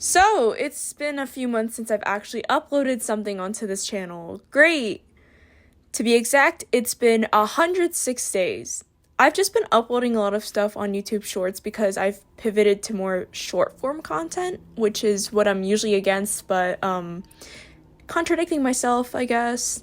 So, it's been a few months since I've actually uploaded something onto this channel. Great! To be exact, it's been 106 days. I've just been uploading a lot of stuff on YouTube Shorts because I've pivoted to more short form content, which is what I'm usually against, but contradicting myself, I guess.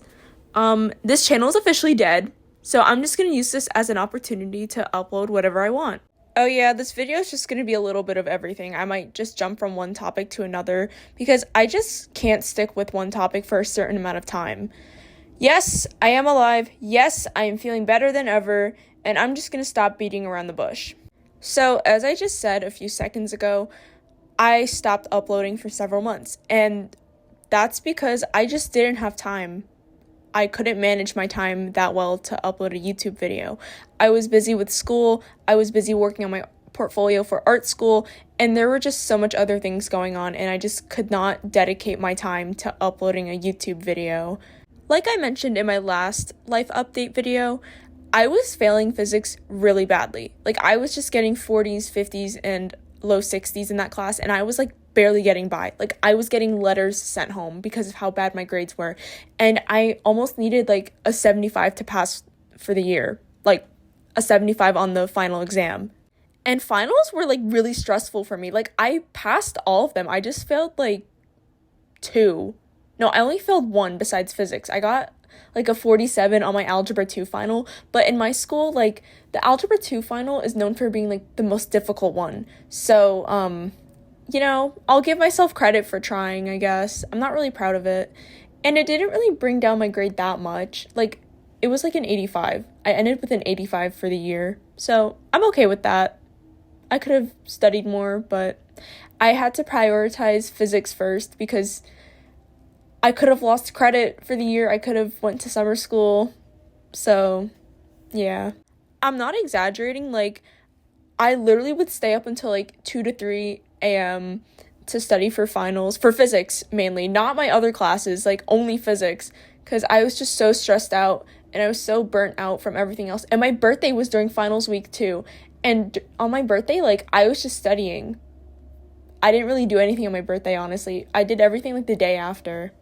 This channel is officially dead, so I'm just gonna use this as an opportunity to upload whatever I want. Oh yeah, this video is just going to be a little bit of everything. I might just jump from one topic to another because I just can't stick with one topic for a certain amount of time. Yes, I am alive. Yes, I am feeling better than ever, and I'm just going to stop beating around the bush. So, as I just said a few seconds ago, I stopped uploading for several months, and that's because I just didn't have time. I couldn't manage my time that well to upload a YouTube video. I was busy with school, I was busy working on my portfolio for art school, and there were just so much other things going on, and I just could not dedicate my time to uploading a YouTube video. Like I mentioned in my last life update video, I was failing physics really badly. I was just getting 40s, 50s, and low 60s in that class, and I was barely getting by. I was getting letters sent home because of how bad my grades were, and I almost needed a 75 to pass for the year, a 75 on the final exam. And finals were really stressful for me. I passed all of them. I just failed 2. No, I only failed 1 besides physics. I got a 47 on my algebra 2 final, but in my school the algebra 2 final is known for being the most difficult one. So I'll give myself credit for trying, I guess. I'm not really proud of it. And it didn't really bring down my grade that much. It was an 85. I ended with an 85 for the year. So I'm okay with that. I could have studied more, but I had to prioritize physics first because I could have lost credit for the year. I could have went to summer school. So, yeah. I'm not exaggerating. I literally would stay up until 2 to 3 a.m. to study for finals, for physics mainly, not my other classes, only physics, because I was just so stressed out and I was so burnt out from everything else. And my birthday was during finals week too, and on my birthday, I was just studying. I didn't really do anything on my birthday, honestly. I did everything the day after.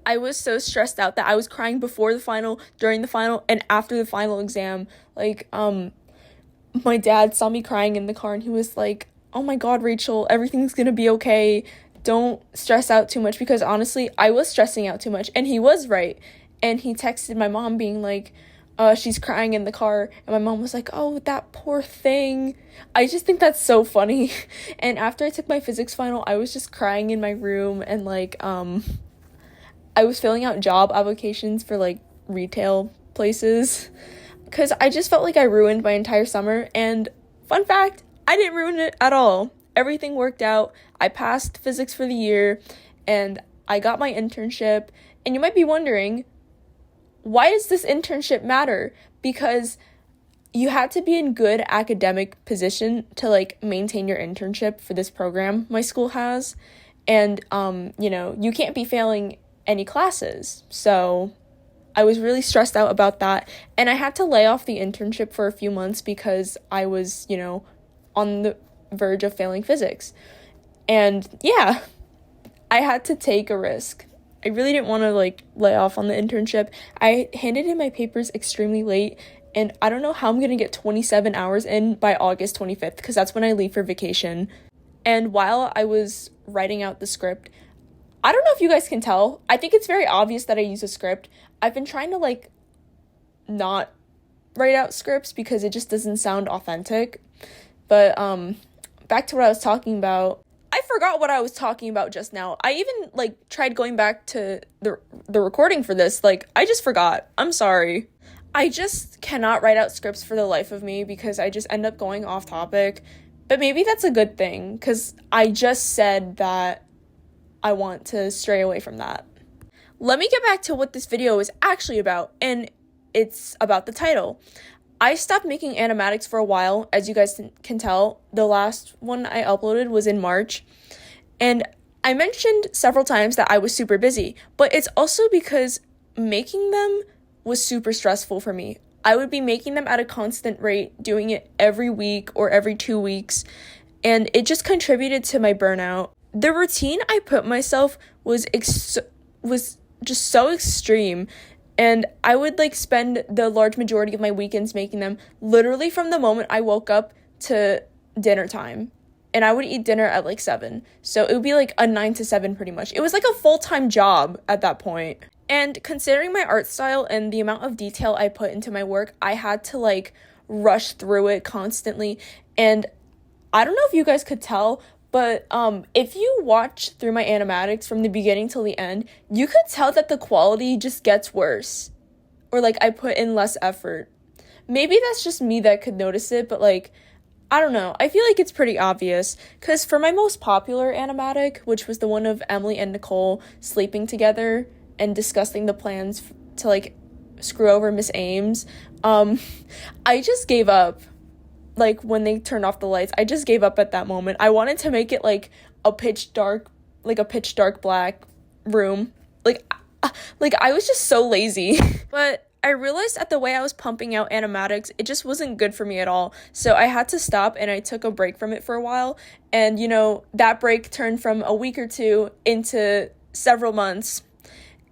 I was so stressed out that I was crying before the final, during the final, and after the final exam. My dad saw me crying in the car and he was like, "Oh my God, Rachel, everything's gonna be okay. Don't stress out too much," because honestly, I was stressing out too much, and he was right. And he texted my mom being she's crying in the car, and my mom was like, "Oh, that poor thing." I just think that's so funny. And after I took my physics final, I was just crying in my room, and I was filling out job applications for retail places because I just felt I ruined my entire summer. And fun fact, I didn't ruin it at all. Everything worked out. I passed physics for the year, and I got my internship. And you might be wondering, why does this internship matter? Because you had to be in good academic position to maintain your internship for this program my school has. And you can't be failing any classes. So I was really stressed out about that, and I had to lay off the internship for a few months because I was, on the verge of failing physics. And yeah, I had to take a risk. I really didn't want to lay off on the internship. I handed in my papers extremely late, and I don't know how I'm going to get 27 hours in by August 25th because that's when I leave for vacation. And while I was writing out the script, I don't know if you guys can tell. I think it's very obvious that I use a script. I've been trying to not write out scripts because it just doesn't sound authentic. But back to what I was talking about. I forgot what I was talking about just now. I even tried going back to the recording for this. I just forgot. I'm sorry. I just cannot write out scripts for the life of me because I just end up going off topic. But maybe that's a good thing because I just said that I want to stray away from that. Let me get back to what this video is actually about, and it's about the title. I stopped making animatics for a while, as you guys can tell. The last one I uploaded was in March, and I mentioned several times that I was super busy, but it's also because making them was super stressful for me. I would be making them at a constant rate, doing it every week or every 2 weeks, and it just contributed to my burnout. the routine I put myself was just so extreme, and I would like spend the large majority of my weekends making them literally from the moment I woke up to dinner time. And I would eat dinner at like 7. So it would be like a 9 to 7 pretty much. It was like a full-time job at that point. And considering my art style and the amount of detail I put into my work, I had to like rush through it constantly. And I don't know if you guys could tell, but if you watch through my animatics from the beginning till the end, you could tell that the quality just gets worse. Or like I put in less effort. Maybe that's just me that could notice it, but like, I don't know. I feel like it's pretty obvious, because for my most popular animatic, which was the one of Emily and Nicole sleeping together and discussing the plans to like screw over Miss Ames, I just gave up. Like when they turned off the lights, I just gave up at that moment. I wanted to make it like a pitch dark black room. Like I was just so lazy. But I realized that the way I was pumping out animatics, it just wasn't good for me at all. So I had to stop, and I took a break from it for a while. And, you know, that break turned from a week or two into several months.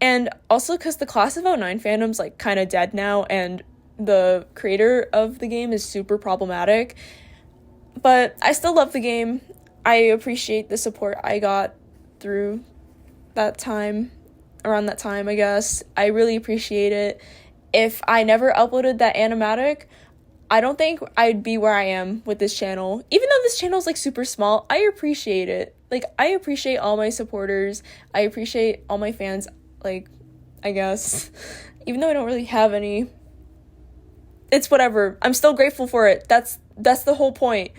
And also because the Class of '09 fandom's like kind of dead now, and the creator of the game is super problematic. But I still love the game. I appreciate the support I got through that time, around that time, I guess. I really appreciate it. If I never uploaded that animatic, I don't think I'd be where I am with this channel. Even though this channel is like super small, I appreciate it. Like, I appreciate all my supporters. I appreciate all my fans, like, I guess. Even though I don't really have any. It's whatever. I'm still grateful for it. That's the whole point.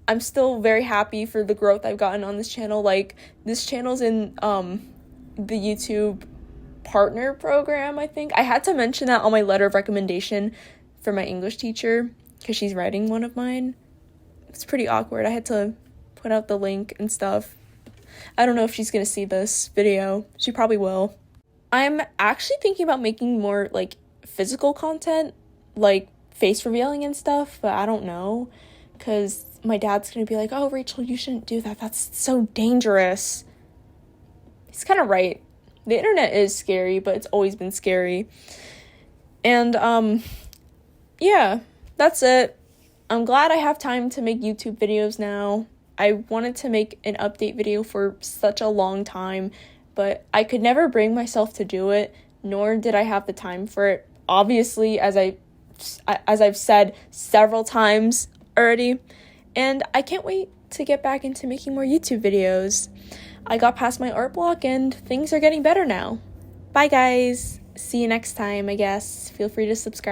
I'm still very happy for the growth I've gotten on this channel. Like, this channel's in the YouTube partner program, I think. I had to mention that on my letter of recommendation for my English teacher, because she's writing one of mine. It's pretty awkward. I had to put out the link and stuff. I don't know if she's gonna see this video. She probably will. I'm actually thinking about making more like physical content, like face revealing and stuff, but I don't know, because my dad's gonna be like, oh, Rachel, you shouldn't do that. That's so dangerous. He's kind of right. The internet is scary, but it's always been scary. And, yeah, that's it. I'm glad I have time to make YouTube videos now. I wanted to make an update video for such a long time, but I could never bring myself to do it, nor did I have the time for it. Obviously, as I've said several times already, and I can't wait to get back into making more YouTube videos. I got past my art block and things are getting better now. Bye guys. See you next time, I guess. Feel free to subscribe.